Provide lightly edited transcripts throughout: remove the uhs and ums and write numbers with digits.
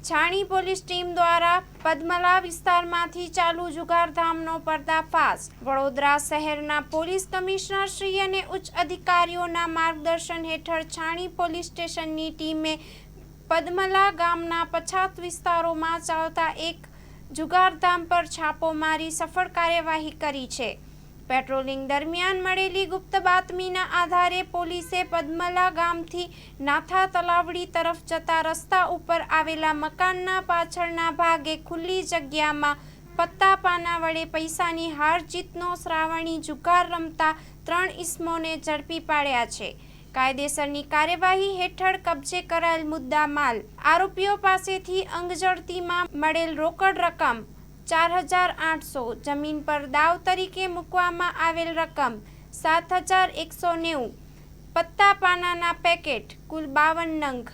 છાણી police team દ્વારા પદ્મલા વિસ્તારમાંથી ચાલુ જુગારધામનો પર્દાફાશ। વડોદરા શહેરના પોલીસ કમિશનર શ્રી અને ઉચ્ચ અધિકારીઓના માર્ગદર્શન હેઠળ છાણી પોલીસ સ્ટેશનની ટીમે પદ્મલા ગામના પછાત વિસ્તારોમાં ચાલતા એક જુગારધામ પર છાપો મારી સફળ કાર્યવાહી કરી છે। પેટ્રોલિંગ દરમિયાન મળેલી ગુપ્ત બાતમીના આધારે પોલીસે પદ્મલા ગામથી નાથા તલાવડી તરફ જતા રસ્તા ઉપર આવેલા મકાનના પાછળના ભાગે ખુલ્લી જગ્યામાં પત્તા પાના વડે પૈસાની હાર જીતનો શ્રાવણી જુગાર રમતા 3 ઇસમોને ઝડપી પાડ્યા છે। કાયદેસરની કાર્યવાહી હેઠળ કબજે કરાયેલ મુદ્દા માલ, આરોપીઓ પાસેથી અંગઝડતીમાં મળેલ રોકડ રકમ 4800, જમીન પર દાવ તરીકે મૂકવામાં આવેલ રકમ 7190, પત્તા પાનાના પેકેટ કુલ 52 નંગ,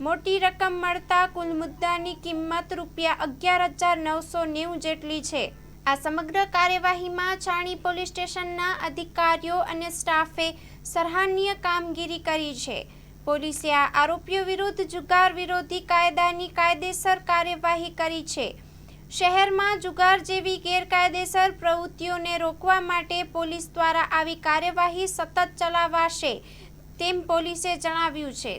મોટી રકમ મળતા કુલ મુદ્દાની કિંમત ₹11,990 જેટલી છે। આ સમગ્ર કાર્યવાહીમાં છાણી પોલીસ સ્ટેશનના અધિકારીઓ અને સ્ટાફે સરાહનીય કામગીરી કરી છે। પોલીસે આ આરોપીઓ વિરુદ્ધ જુગાર વિરોધી કાયદાની કાયદેસર કાર્યવાહી કરી છે। શહેરમાં જુગાર જેવી ગેરકાયદેસર પ્રવૃત્તિઓને રોકવા માટે પોલીસ દ્વારા આવી કાર્યવાહી સતત ચલાવાશે તેમ પોલીસે જણાવ્યું છે।